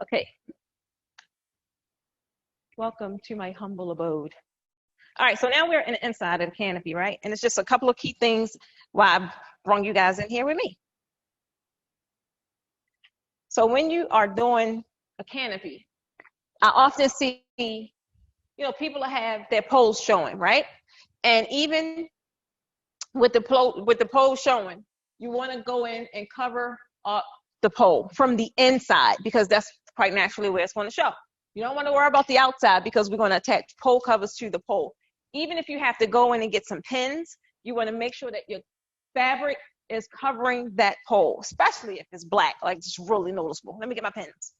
Okay. Welcome to my humble abode. All right, so now we're in the inside of the canopy, right? And it's just a couple of key things why I brought you guys in here with me. So when you are doing a canopy, I often see, people have their poles showing, right? And even with the pole showing, you want to go in and cover up the pole from the inside because that's quite naturally where it's going to show. You don't want to worry about the outside because we're going to attach pole covers to the pole. Even if you have to go in and get some pins, you want to make sure that your fabric is covering that pole, especially if it's black, like it's really noticeable. Let me get my pins.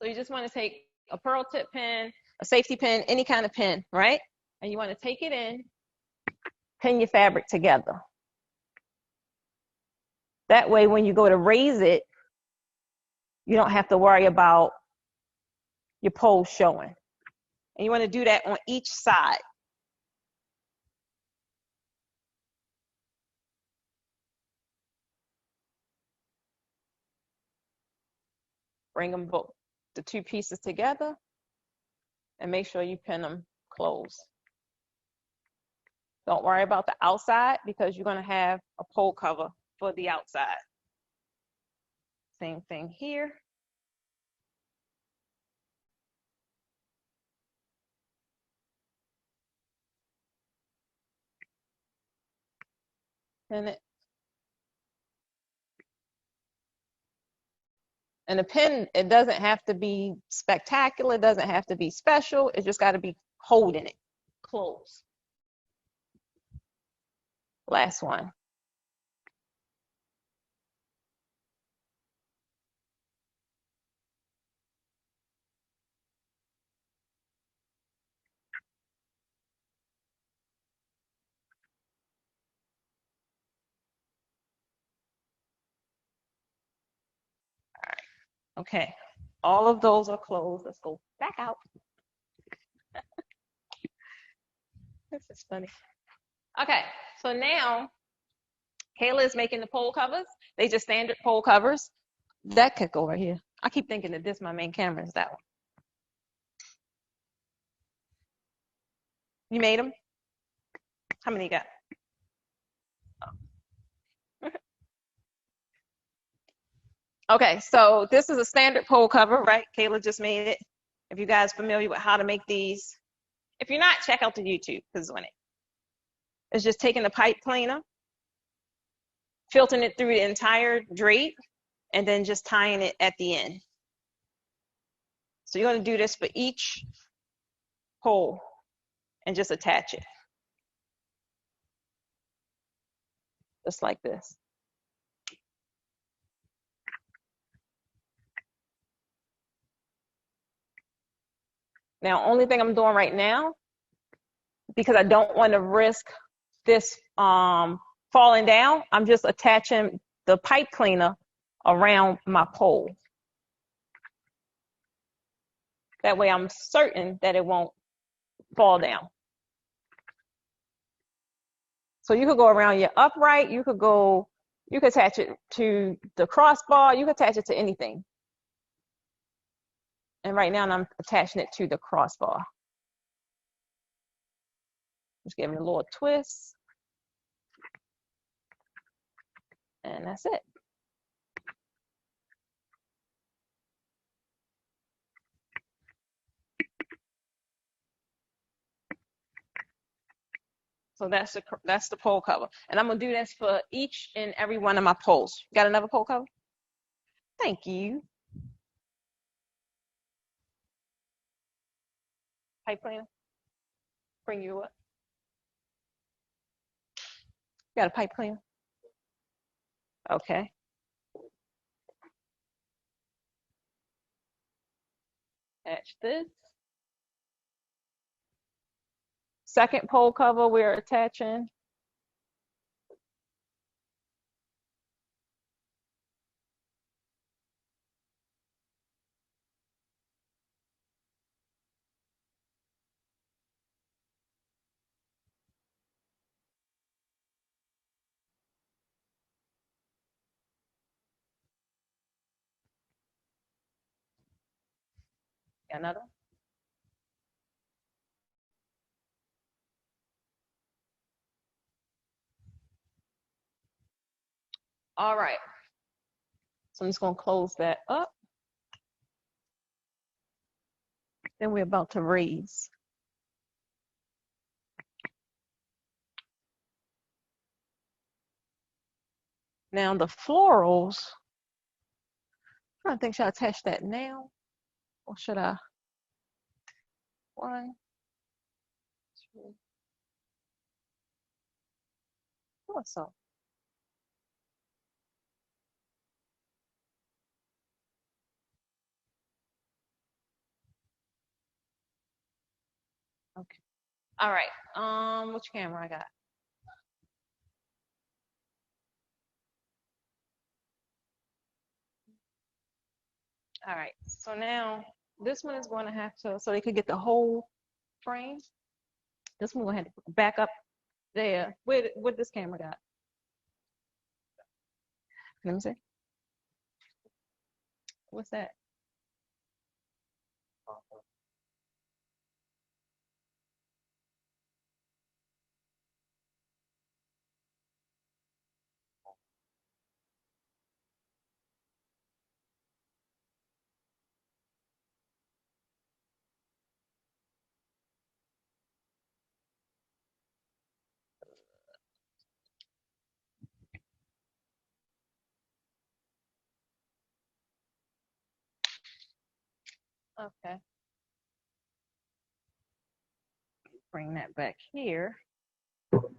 So you just want to take a pearl tip pin, a safety pin, any kind of pin, right? And you want to take it in, pin your fabric together. That way, when you go to raise it, you don't have to worry about your pole showing. And you want to do that on each side. Bring them both, the two pieces together, and make sure you pin them close. Don't worry about the outside because you're going to have a pole cover for the outside. Same thing here. Pin it. And the pin, it doesn't have to be spectacular. It doesn't have to be special. It just got to be holding it close. Last one. Okay, all of those are closed. Let's go back out. This is funny. Okay, so now Kayla is making the pole covers. They just standard pole covers. That could go right here. I keep thinking that this my main camera is that one. You made them? How many you got? Oh. Okay, so this is a standard pole cover, right? Kayla just made it. If you guys are familiar with how to make these, if you're not, check out the YouTube because it's on it. It's just taking the pipe cleaner, filtering it through the entire drape, and then just tying it at the end. So you're going to do this for each pole and just attach it. Just like this. Now, only thing I'm doing right now, because I don't want to risk this falling down, I'm just attaching the pipe cleaner around my pole. That way I'm certain that it won't fall down. So you could go around your upright, you could attach it to the crossbar, you could attach it to anything. And right now I'm attaching it to the crossbar. Just give it a little twist. And that's it. So that's the pole cover. And I'm gonna do this for each and every one of my poles. Got another pole cover? Thank you. Pipe cleaner? Bring you up. Got a pipe cleaner? Okay. Attach this. Second pole cover we're attaching. Got another one? All right. So I'm just going to close that up. Then we're about to raise. Now the florals, I think, should I attach that now? Or should I? 1, 2, what's up? Okay. All right. Which camera I got? All right. So now this one is going to have to, so they could get the whole frame. This one will have to back up there. What this camera got? Let me see. What's that? Okay. Bring that back here. All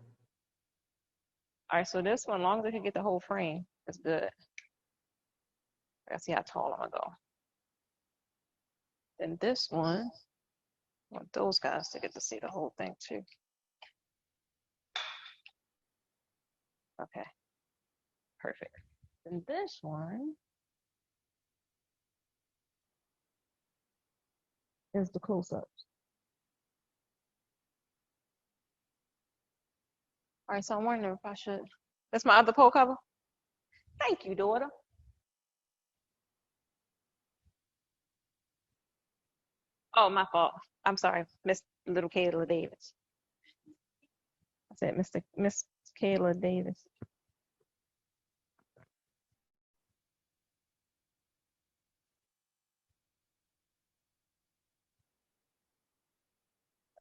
right, so this one, as long as I can get the whole frame, that's good. Let's see how tall I'm gonna go. Then this one, I want those guys to get to see the whole thing too. Okay, perfect. And this one is the close-ups. All right, so I'm wondering if I should, that's my other pole cover? Thank you, daughter. Oh, my fault. I'm sorry, Miss Little Kayla Davis. I said Miss Kayla Davis.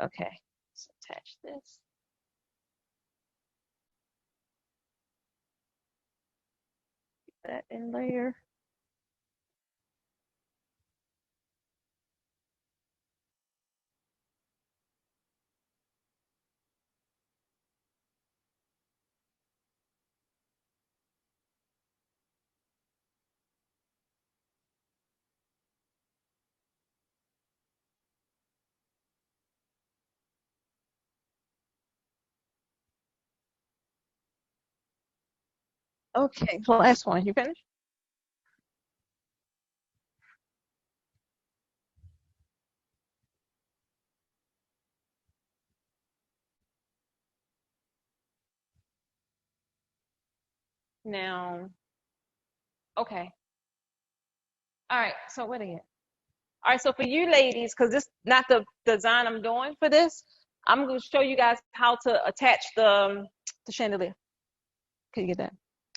Okay, let's attach this. Get that in there. Okay, last one. You finished? Now, okay. All right, so what again? All right, so for you ladies, because this not the design I'm doing for this, I'm going to show you guys how to attach the chandelier. Can you get that?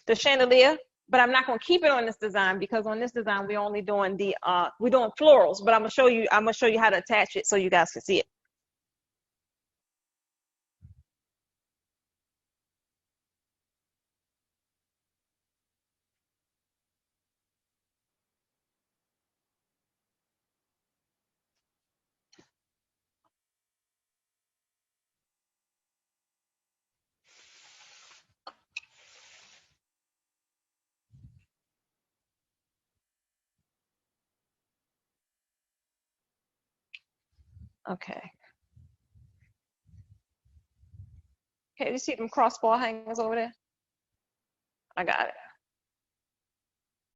The chandelier, but I'm not going to keep it on this design because on this design we're only doing we're doing florals, but I'm going to show you how to attach it so you guys can see it. Okay. Okay, you see them crossbar hangers over there? I got it.